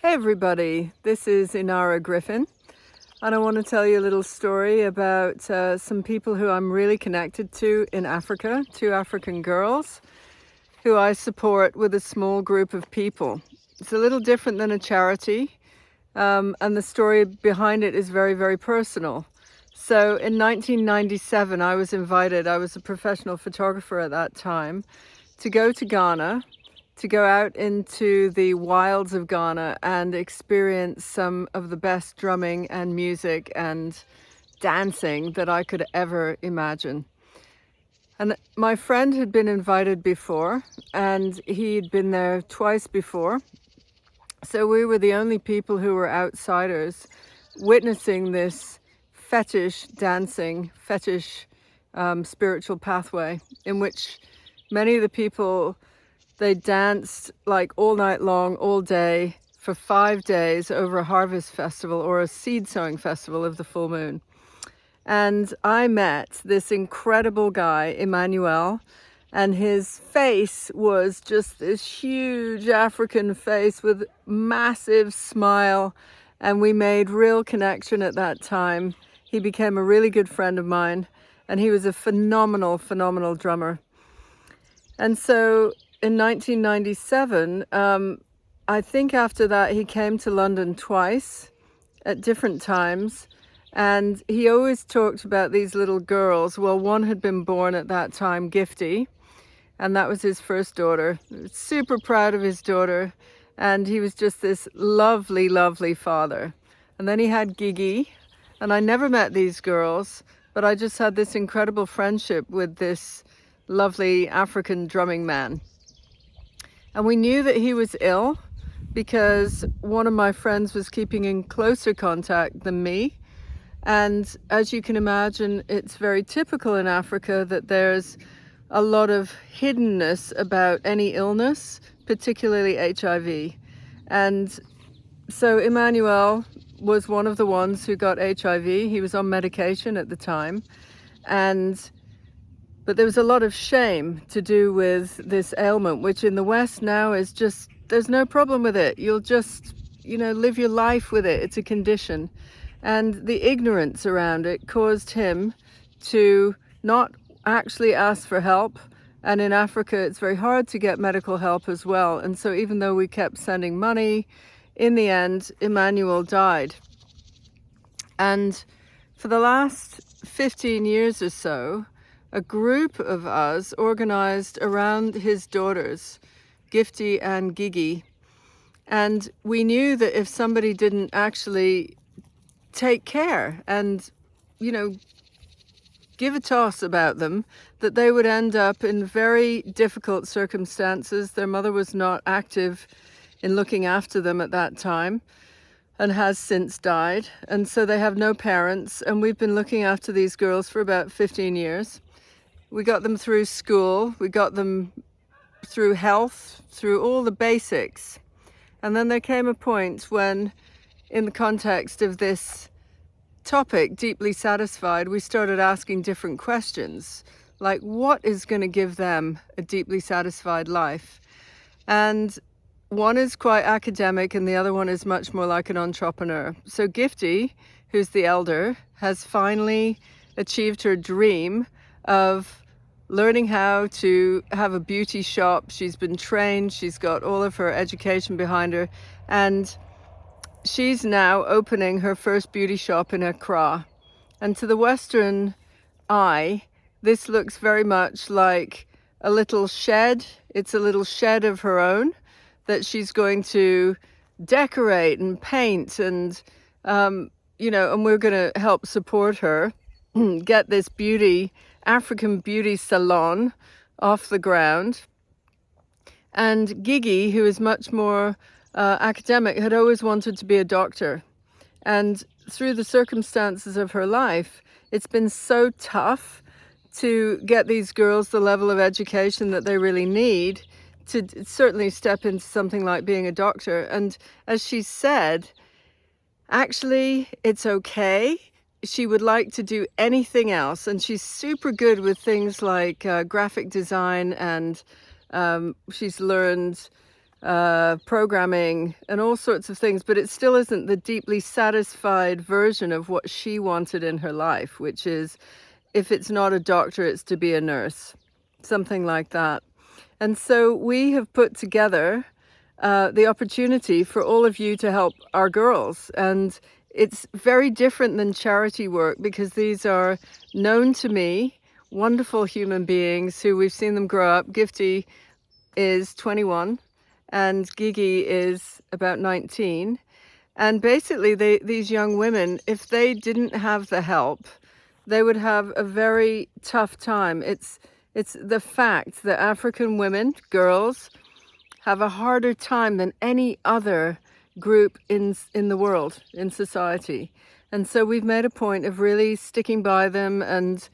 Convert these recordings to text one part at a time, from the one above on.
Hey everybody, this is Inara Griffin, and I want to tell you a little story about some people who I'm really connected to in Africa, two African girls who I support with a small group of people. It's a little different than a charity, and the story behind it is very, very personal. So in 1997, I was a professional photographer at that time, to go to Ghana, to go out into the wilds of Ghana and experience some of the best drumming and music and dancing that I could ever imagine. And my friend had been invited before, and he'd been there twice before. So we were the only people who were outsiders witnessing this fetish dancing, spiritual pathway in which many of the people, they danced like all night long, all day, for 5 days over a harvest festival or a seed sowing festival of the full moon. And I met this incredible guy, Emmanuel, and his face was just this huge African face with massive smile. And we made real connection at that time. He became a really good friend of mine, and he was a phenomenal, phenomenal drummer. And so in 1997, I think after that, he came to London twice at different times. And he always talked about these little girls. Well, one had been born at that time, Gifty, and that was his first daughter. Super proud of his daughter. And he was just this lovely, lovely father. And then he had Gigi, and I never met these girls, but I just had this incredible friendship with this lovely African drumming man. And we knew that he was ill because one of my friends was keeping in closer contact than me. And as you can imagine, it's very typical in Africa that there's a lot of hiddenness about any illness, particularly HIV. And so Emmanuel was one of the ones who got HIV. He was on medication at the time. But there was a lot of shame to do with this ailment, which in the West now is just, there's no problem with it. You'll just, live your life with it. It's a condition. And the ignorance around it caused him to not actually ask for help. And in Africa, it's very hard to get medical help as well. And so even though we kept sending money, in the end, Emmanuel died. And for the last 15 years or so, a group of us organized around his daughters, Gifty and Gigi. And we knew that if somebody didn't actually take care and, give a toss about them, that they would end up in very difficult circumstances. Their mother was not active in looking after them at that time and has since died. And so they have no parents. And we've been looking after these girls for about 15 years. We got them through school, we got them through health, through all the basics. And then there came a point when, in the context of this topic, Deeply Satisfied, we started asking different questions, like what is going to give them a deeply satisfied life? And one is quite academic and the other one is much more like an entrepreneur. So Gifty, who's the elder, has finally achieved her dream of learning how to have a beauty shop. She's been trained, she's got all of her education behind her, and she's now opening her first beauty shop in Accra. And to the Western eye, this looks very much like a little shed. It's a little shed of her own that she's going to decorate and paint and, and we're going to help support her get this African beauty salon off the ground. And Gigi, who is much more academic, had always wanted to be a doctor. And through the circumstances of her life, it's been so tough to get these girls the level of education that they really need to certainly step into something like being a doctor. And as she said, actually, it's okay. She would like to do anything else, and she's super good with things like graphic design, and she's learned programming and all sorts of things, but it still isn't the deeply satisfied version of what she wanted in her life, which is, if it's not a doctor, it's to be a nurse, something like that. And so we have put together the opportunity for all of you to help our girls. And it's very different than charity work, because these are known to me, wonderful human beings who we've seen them grow up. Gifty is 21 and Gigi is about 19. And basically these young women, if they didn't have the help, they would have a very tough time. It's the fact that African women, girls, have a harder time than any other group in the world, in society. And so we've made a point of really sticking by them, and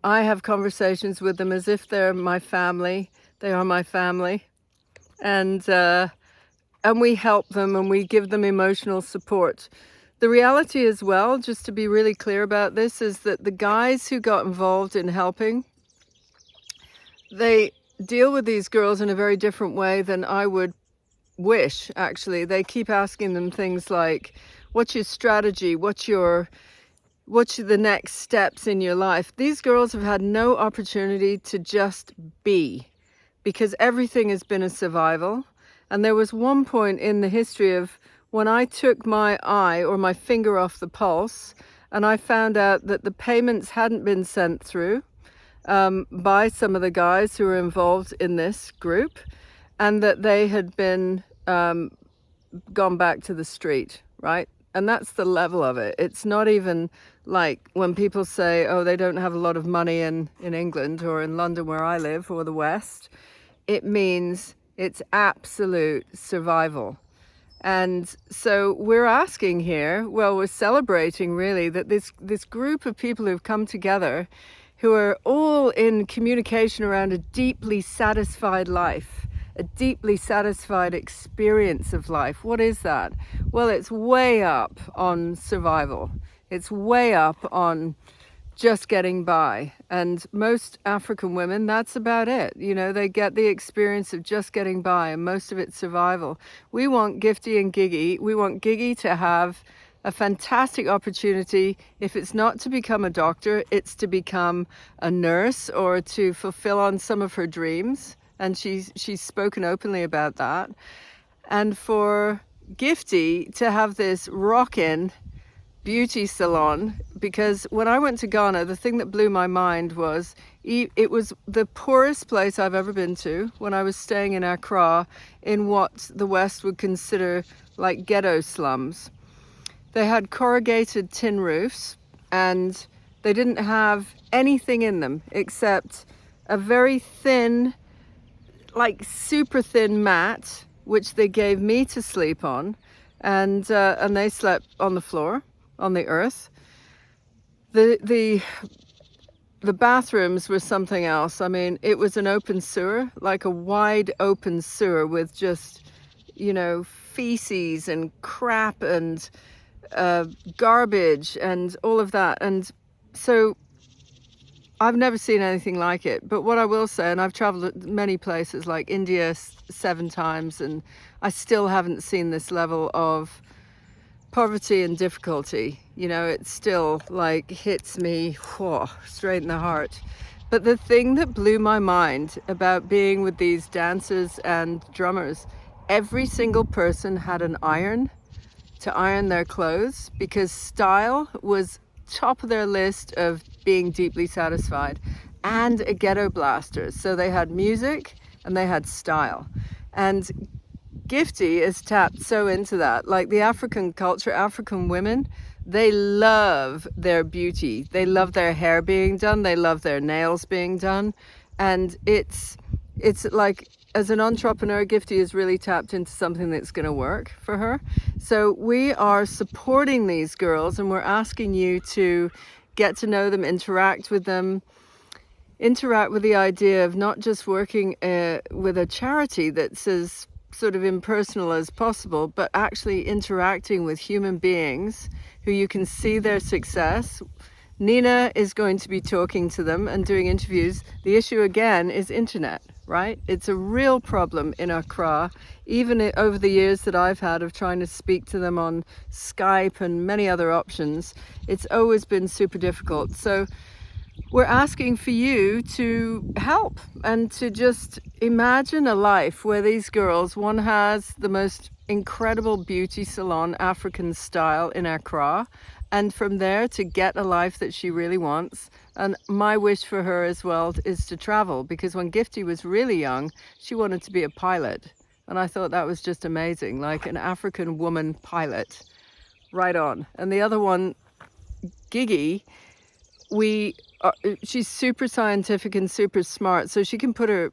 I have conversations with them as if they're my family. They are my family. And we help them and we give them emotional support. The reality as well, just to be really clear about this, is that the guys who got involved in helping, they deal with these girls in a very different way than I would wish, actually. They keep asking them things like, what's your strategy? What's the next steps in your life? These girls have had no opportunity to just be, because everything has been a survival. And there was one point in the history of when I took my eye or my finger off the pulse and I found out that the payments hadn't been sent through by some of the guys who were involved in this group, and that they had been gone back to the street, right? And that's the level of it. It's not even like when people say, oh, they don't have a lot of money in England or in London where I live, or the West. It means it's absolute survival. And so we're asking here, well, we're celebrating really that this group of people who've come together, who are all in communication around a deeply satisfied life, a deeply satisfied experience of life. What is that? Well, it's way up on survival. It's way up on just getting by. And most African women, that's about it. You know, they get the experience of just getting by, and most of it's survival. We want Gifty and Gigi, we want Gigi to have a fantastic opportunity. If it's not to become a doctor, it's to become a nurse or to fulfill on some of her dreams. And she's spoken openly about that. And for Gifty to have this rockin' beauty salon, because when I went to Ghana, the thing that blew my mind was it was the poorest place I've ever been to, when I was staying in Accra, in what the West would consider like ghetto slums. They had corrugated tin roofs, and they didn't have anything in them except a very thin, like super thin mat, which they gave me to sleep on, and they slept on the floor, on the earth. The bathrooms were something else. I mean, it was an open sewer, like a wide open sewer with just, you know, feces and crap and garbage and all of that. And so I've never seen anything like it. But what I will say, and I've traveled many places like India 7 times, and I still haven't seen this level of poverty and difficulty. You know, it still like hits me whoa, straight in the heart. But the thing that blew my mind about being with these dancers and drummers, every single person had an iron to iron their clothes, because style was top of their list of being deeply satisfied, and a ghetto blaster. So they had music and they had style. And Gifty is tapped so into that. Like the African culture, African women, they love their beauty. They love their hair being done. They love their nails being done. And it's like, as an entrepreneur, Gifty is really tapped into something that's going to work for her. So we are supporting these girls, and we're asking you to get to know them, interact with them, interact with the idea of not just working with a charity that's as sort of impersonal as possible, but actually interacting with human beings who you can see their success. Nina is going to be talking to them and doing interviews. The issue again is internet. right? It's a real problem in Accra, even over the years that I've had of trying to speak to them on Skype and many other options. It's always been super difficult. So we're asking for you to help and to just imagine a life where these girls, one has the most incredible beauty salon, African style, in Accra, and from there to get a life that she really wants. And my wish for her as well is to travel, because when Gifty was really young, she wanted to be a pilot. And I thought that was just amazing, like an African woman pilot. Right on. And the other one, Gigi, she's super scientific and super smart, so she can put her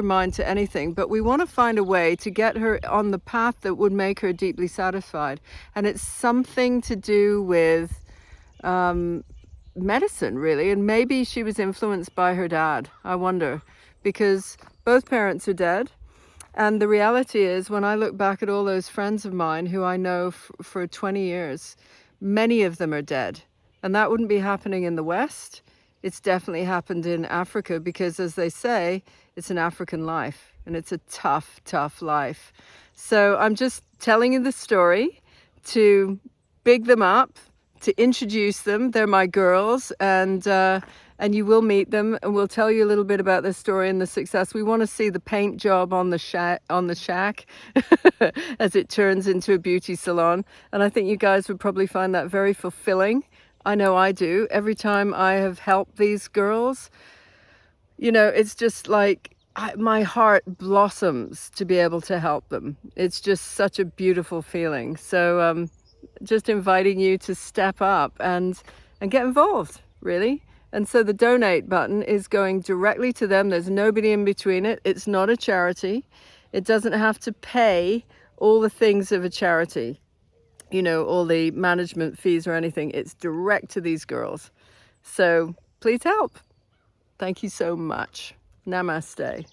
mind to anything, but we want to find a way to get her on the path that would make her deeply satisfied. And it's something to do with medicine, really. And maybe she was influenced by her dad, I wonder, because both parents are dead. And the reality is, when I look back at all those friends of mine who I know for 20 years, many of them are dead. And that wouldn't be happening in the West. It's definitely happened in Africa, because, as they say, it's an African life, and it's a tough, tough life. So I'm just telling you the story to big them up, to introduce them. They're my girls, and you will meet them, and we'll tell you a little bit about the story and the success. We want to see the paint job on the shack as it turns into a beauty salon, and I think you guys would probably find that very fulfilling. I know I do. Every time I have helped these girls, you know, it's just like my heart blossoms to be able to help them. It's just such a beautiful feeling. So just inviting you to step up and get involved, really. And so the donate button is going directly to them. There's nobody in between it. It's not a charity. It doesn't have to pay all the things of a charity, you know, all the management fees or anything. It's direct to these girls. So please help. Thank you so much. Namaste.